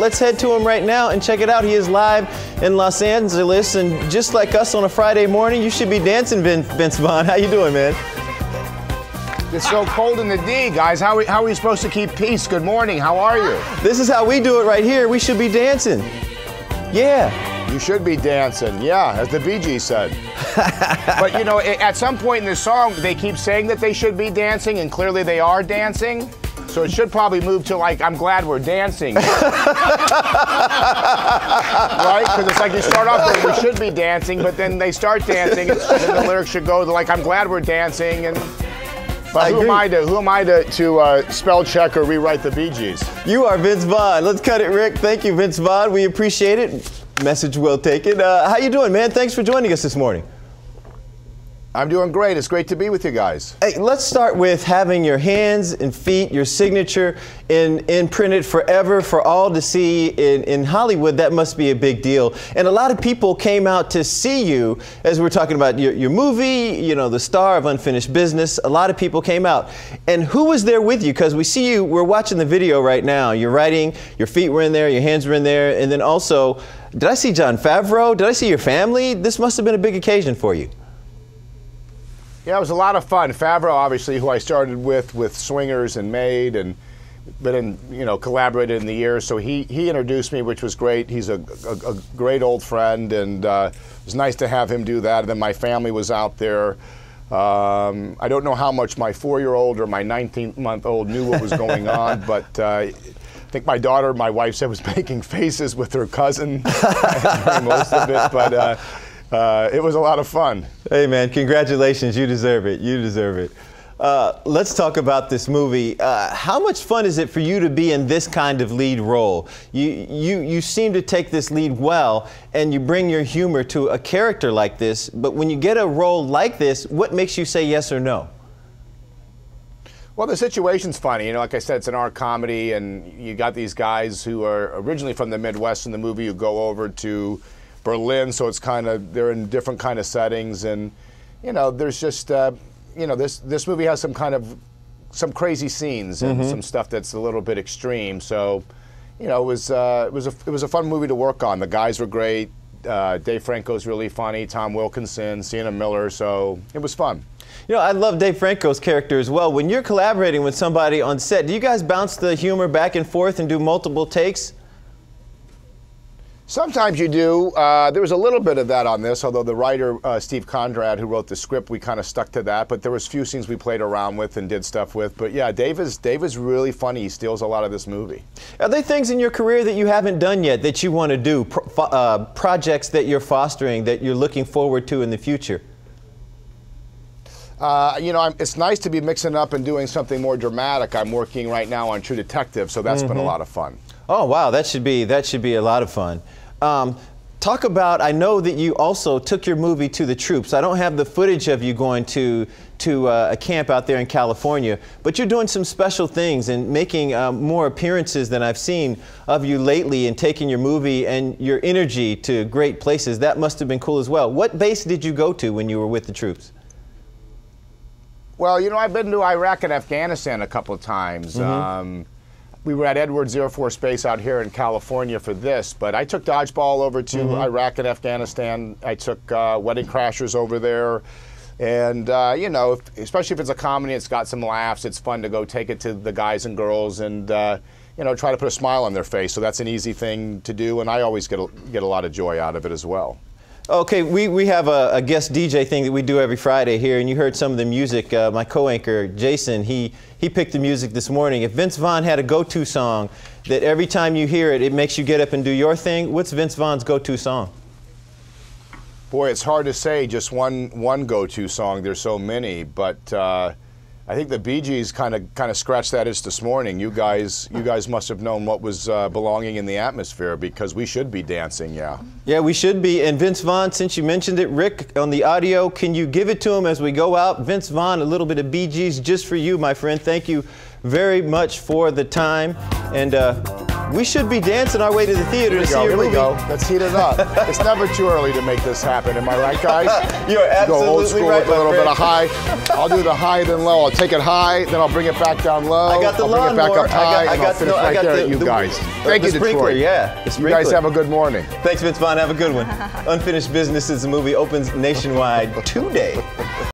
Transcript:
let's head to him right now and check it out. He is live in Los Angeles, and just like us on a Friday morning, you should be dancing, Vince Vaughn. How you doing, man? It's so cold in the D, guys. How are we supposed to keep peace? Good morning. How are you? This is how we do it right here. We should be dancing. Yeah. You should be dancing, yeah, as the Bee Gees said. But you know, at some point in the song, they keep saying that they should be dancing, and clearly they are dancing. So it should probably move to like, I'm glad we're dancing. Right? Because it's like you start off with, we should be dancing, but then they start dancing, and then the lyrics should go to like, I'm glad we're dancing. And but who am I to spell check or rewrite the Bee Gees? You are Vince Vaughn. Let's cut it, Rick. Thank you, Vince Vaughn. We appreciate it. Message well taken. How you doing, man? Thanks for joining us this morning. I'm doing great. It's great to be with you guys. Hey, let's start with having your hands and feet, your signature imprinted forever for all to see in Hollywood. That must be a big deal. And a lot of people came out to see you as we're talking about your movie, you know, the star of Unfinished Business. A lot of people came out. And who was there with you? Because we see you, we're watching the video right now. You're writing, your feet were in there, your hands were in there. And then also, did I see Jon Favreau? Did I see your family? This must have been a big occasion for you. Yeah, it was a lot of fun. Favreau, obviously, who I started with Swingers and Made, and been collaborated in the years. So he introduced me, which was great. He's a great old friend, and it was nice to have him do that. And then my family was out there. I don't know how much my 4-year-old or my 19-month-old knew what was going on, but I think my daughter, my wife said, was making faces with her cousin during most of it, but it was a lot of fun. Hey, man, congratulations. You deserve it. You deserve it. Let's talk about this movie. How much fun is it for you to be in this kind of lead role? You seem to take this lead well, and you bring your humor to a character like this, but when you get a role like this, what makes you say yes or no? Well, the situation's funny. You know, like I said, it's an art comedy, and you got these guys who are originally from the Midwest in the movie who go over to Berlin, so it's kind of, they're in different kind of settings, and you know, there's just this movie has some crazy scenes and some stuff that's a little bit extreme. So, you know, it was a fun movie to work on. The guys were great. Dave Franco's really funny. Tom Wilkinson, Sienna Miller. So it was fun. You know, I love Dave Franco's character as well. When you're collaborating with somebody on set, do you guys bounce the humor back and forth and do multiple takes? Sometimes you do. There was a little bit of that on this, although the writer, Steve Conrad, who wrote the script, we kind of stuck to that. But there was a few scenes we played around with and did stuff with. But yeah, Dave is really funny. He steals a lot of this movie. Are there things in your career that you haven't done yet that you want to do? Projects that you're fostering, that you're looking forward to in the future? You know, it's nice to be mixing up and doing something more dramatic. I'm working right now on True Detective, so that's been a lot of fun. Oh, wow, that should be a lot of fun. Talk about, I know that you also took your movie to the troops. I don't have the footage of you going to a camp out there in California, but you're doing some special things and making more appearances than I've seen of you lately, and taking your movie and your energy to great places. That must have been cool as well. What base did you go to when you were with the troops? Well, you know, I've been to Iraq and Afghanistan a couple of times. We were at Edwards Air Force Base out here in California for this, but I took Dodgeball over to Iraq and Afghanistan. I took Wedding Crashers over there. And, you know, especially if it's a comedy, it's got some laughs. It's fun to go take it to the guys and girls and, you know, try to put a smile on their face. So that's an easy thing to do, and I always get a lot of joy out of it as well. Okay, we have a guest DJ thing that we do every Friday here, and you heard some of the music. My co-anchor, Jason, he picked the music this morning. If Vince Vaughn had a go-to song that every time you hear it, it makes you get up and do your thing, what's Vince Vaughn's go-to song? Boy, it's hard to say just one go-to song. There's so many, but I think the Bee Gees kind of scratched that itch this morning. You guys must have known what was belonging in the atmosphere, because we should be dancing, yeah. Yeah, we should be. And Vince Vaughn, since you mentioned it, Rick, on the audio, can you give it to him as we go out? Vince Vaughn, a little bit of Bee Gees just for you, my friend. Thank you very much for the time. And We should be dancing our way to the theater to see your movie. Here we go. Let's heat it up. It's never too early to make this happen. Am I right, guys? You're absolutely go old school right, with a little bit of high. I'll do the high then low. I'll take it high, then I'll bring it back down low. I got the I'll bring it back lawnmower. up high, and I'll finish right there at you guys. Thank you, sprinkler, Detroit. yeah. You guys have a good morning. Thanks, Vince Vaughn. Have a good one. Unfinished Business is a movie opens nationwide today.